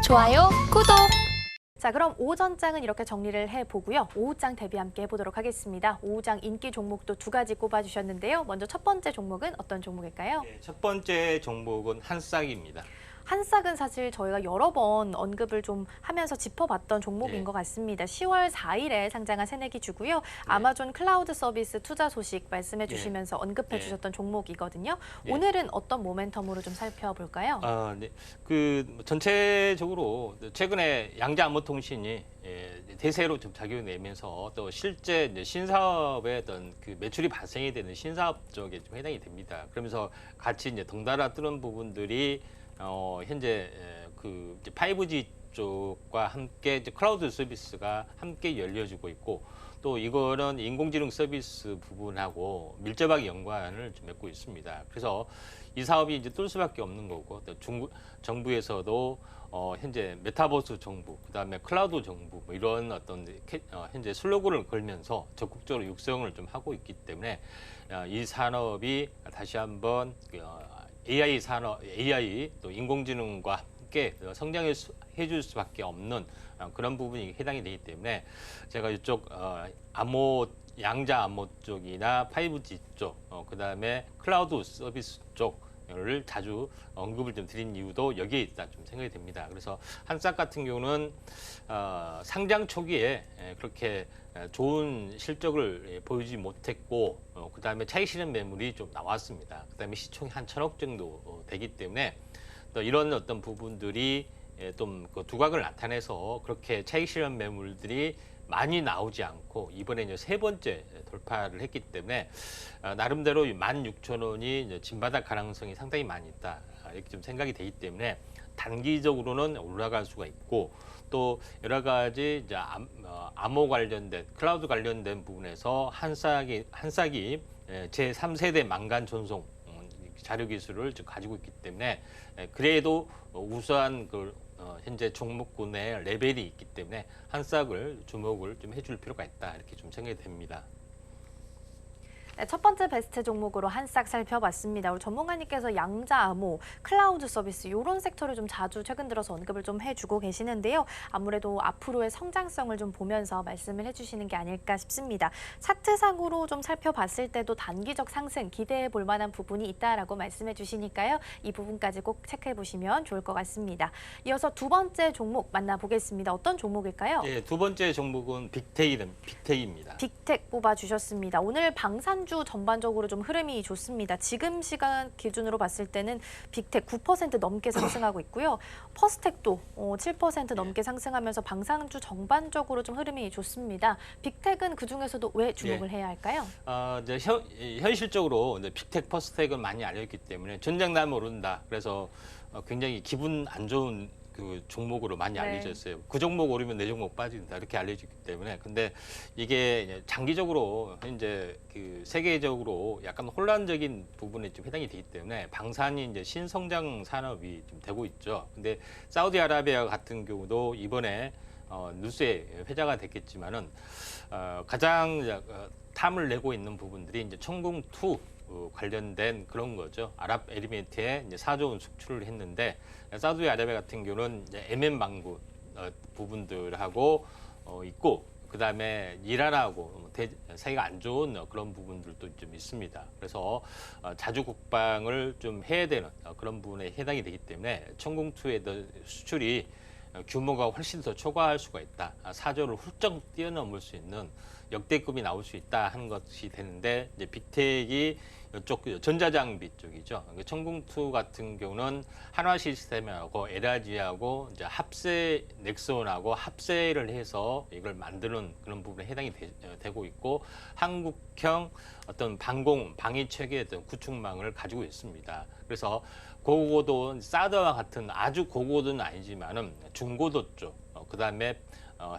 좋아요, 구독! 자, 그럼 오전장은 이렇게 정리를 해보고요. 오후장 대비 함께 해보도록 하겠습니다. 오후장 인기 종목도 두 가지 꼽아주셨는데요. 먼저 첫 번째 종목은 어떤 종목일까요? 네, 첫 번째 종목은 한싹입니다. 한싹은 사실 저희가 여러 번 언급을 좀 하면서 짚어봤던 종목인 네. 것 같습니다. 10월 4일에 상장한 새내기주고요. 아마존 클라우드 서비스 투자 소식 말씀해 주시면서 언급해 주셨던 종목이거든요. 네. 오늘은 어떤 모멘텀으로 좀 살펴볼까요? 네. 전체적으로 최근에 양자암호통신이 대세로 좀 작용되면서 또 실제 이제 신사업의 어떤 그 매출이 발생이 되는 신사업 쪽에 좀 해당이 됩니다. 그러면서 같이 이제 덩달아 뜨는 부분들이 현재 그 이제 5G 쪽과 함께 이제 클라우드 서비스가 함께 열려지고 있고, 또 이거는 인공지능 서비스 부분하고 밀접하게 연관을 좀 맺고 있습니다. 그래서 이 사업이 이제 뜰 수밖에 없는 거고, 또 정부에서도 현재 메타버스 정부, 그다음에 클라우드 정부 뭐 이런 어떤 현재 슬로건을 걸면서 적극적으로 육성을 좀 하고 있기 때문에 이 산업이 다시 한번 AI 산업, AI 또 인공지능과 함께 성장해 줄 수밖에 없는 그런 부분이 해당이 되기 때문에 제가 이쪽 양자 암호 쪽이나 5G 쪽, 그다음에 클라우드 서비스 쪽을 자주 언급을 좀 드린 이유도 여기에 있다 좀 생각이 됩니다. 그래서 한싹 같은 경우는 상장 초기에 그렇게 좋은 실적을 보이지 못했고, 그다음에 차익 실현 매물이 좀 나왔습니다. 그다음에 시총이 한 1,000억 정도 되기 때문에 또 이런 어떤 부분들이 좀 그 두각을 나타내서 그렇게 차익 실현 매물들이 많이 나오지 않고 이번에 이제 세 번째 돌파를 했기 때문에 나름대로 16,000원이 진바닥 가능성이 상당히 많이 있다, 이렇게 좀 생각이 되기 때문에 단기적으로는 올라갈 수가 있고, 또 여러 가지 이제 암호 관련된 클라우드 관련된 부분에서 한싹이 제 3세대 망간 전송 자료 기술을 가지고 있기 때문에 그래도 우수한 현재 종목군의 레벨이 있기 때문에 한싹을 주목을 좀 해줄 필요가 있다, 이렇게 좀 생각이 됩니다. 네, 첫 번째 베스트 종목으로 한싹 살펴봤습니다. 우리 전문가님께서 양자 암호, 클라우드 서비스 이런 섹터를 좀 자주 최근 들어서 언급을 좀 해주고 계시는데요. 아무래도 앞으로의 성장성을 좀 보면서 말씀을 해주시는 게 아닐까 싶습니다. 차트상으로 좀 살펴봤을 때도 단기적 상승 기대해 볼 만한 부분이 있다라고 말씀해 주시니까요. 이 부분까지 꼭 체크해 보시면 좋을 것 같습니다. 이어서 두 번째 종목 만나보겠습니다. 어떤 종목일까요? 네, 두 번째 종목은 빅텍입니다. 빅텍 뽑아주셨습니다. 오늘 방산주 전반적으로 좀 흐름이 좋습니다. 지금 시간 기준으로 봤을 때는 빅텍 9% 넘게 상승하고 있고요. 퍼스텍도 7% 넘게 상승하면서 방산주 전반적으로 좀 흐름이 좋습니다. 빅텍은 그중에서도 왜 주목을 해야 할까요? 이제 현실적으로 이제 빅텍, 퍼스텍은 많이 알려있기 때문에 전장담 오른다. 그래서 굉장히 기분 안 좋은 그 종목으로 많이 알려져 있어요. 그 종목 오르면 내 종목 빠진다, 이렇게 알려지기 때문에. 근데 이게 장기적으로 현재 그 세계적으로 약간 혼란적인 부분에 좀 해당이 되기 때문에 방산이 이제 신성장 산업이 좀 되고 있죠. 근데 사우디아라비아 같은 경우도 이번에 뉴스에 회자가 됐겠지만은 가장 탐을 내고 있는 부분들이 이제 천궁2 관련된 그런 거죠. 아랍에미리트에 이제 4조 원 수출을 했는데, 사우디아라비아 같은 경우는 이제 MN 망구 부분들하고 있고, 그 다음에 이란하고 사이가 안 좋은 그런 부분들도 좀 있습니다. 그래서 자주 국방을 좀 해야 되는 그런 부분에 해당이 되기 때문에 천궁2의 수출이 규모가 훨씬 더 초과할 수가 있다. 4조를 훌쩍 뛰어넘을 수 있는 역대급이 나올 수 있다 하는 것이 되는데, 이제 빅텍이 이쪽 전자장비 쪽이죠. 천궁2 같은 경우는 한화 시스템하고 LRG하고 이제 넥슨하고 합세를 해서 이걸 만드는 그런 부분에 해당이 되고 있고, 한국형 어떤 방위 체계의 어떤 구축망을 가지고 있습니다. 그래서 고고도 사드와 같은 아주 고고도는 아니지만은 중고도 쪽, 그다음에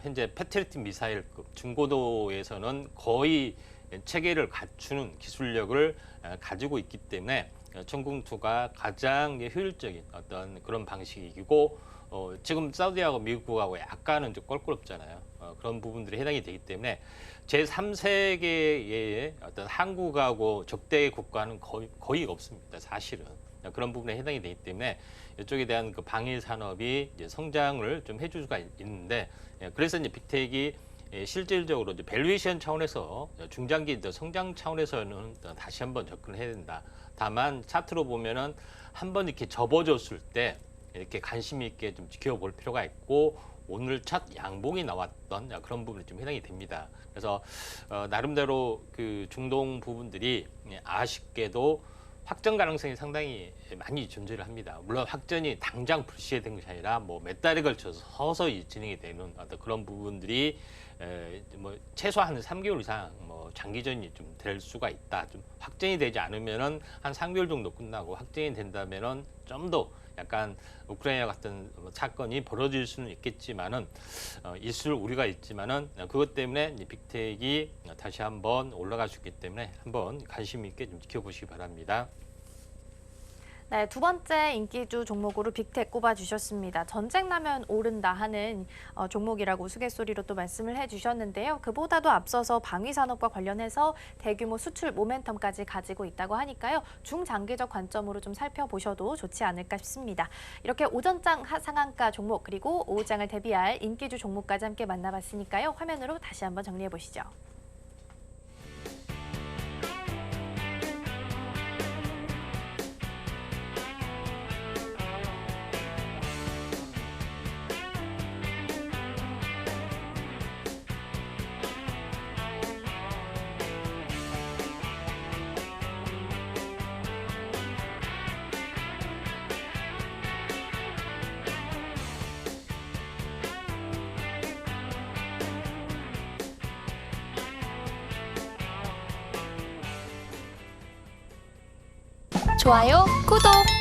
현재 패트리어트 미사일급 중고도에서는 거의 체계를 갖추는 기술력을 가지고 있기 때문에 천궁2가 가장 효율적인 어떤 그런 방식이고, 지금 사우디하고 미국하고 약간은 좀 껄끄럽잖아요. 그런 부분들이 해당이 되기 때문에 제3세계의 어떤 한국하고 적대 국가는 거의 없습니다, 사실은. 그런 부분에 해당이 되기 때문에 이쪽에 대한 그 방위 산업이 이제 성장을 좀 해줄 수가 있는데 그래서 이제 빅텍이 실질적으로 이제 밸류에이션 차원에서 중장기 성장 차원에서는 다시 한번 접근을 해야 된다. 다만 차트로 보면은 한번 이렇게 접어줬을 때 이렇게 관심 있게 좀 지켜볼 필요가 있고 오늘 첫 양봉이 나왔던 그런 부분이 좀 해당이 됩니다. 그래서 나름대로 그 중동 부분들이 아쉽게도 확정 가능성이 상당히 많이 존재를 합니다. 물론 확전이 당장 불시에 된 것이 아니라 뭐 몇 달에 걸쳐서 서서히 진행이 되는 어떤 그런 부분들이 뭐 최소한 3개월 이상 뭐 장기전이 좀 될 수가 있다. 좀 확정이 되지 않으면은 한 3개월 정도 끝나고 확정이 된다면은 좀 더 약간 우크라이나 같은 사건이 벌어질 수는 있겠지만은 있을 우려가 있지만은 그것 때문에 빅텍이 다시 한번 올라갈 수 있기 때문에 한번 관심 있게 좀 지켜보시기 바랍니다. 네, 두 번째 인기주 종목으로 빅텍 꼽아주셨습니다. 전쟁 나면 오른다 하는 종목이라고 우스갯소리로 또 말씀을 해주셨는데요. 그보다도 앞서서 방위산업과 관련해서 대규모 수출 모멘텀까지 가지고 있다고 하니까요. 중장기적 관점으로 좀 살펴보셔도 좋지 않을까 싶습니다. 이렇게 오전장 상한가 종목 그리고 오후장을 대비할 인기주 종목까지 함께 만나봤으니까요. 화면으로 다시 한번 정리해 보시죠. 좋아요, 구독!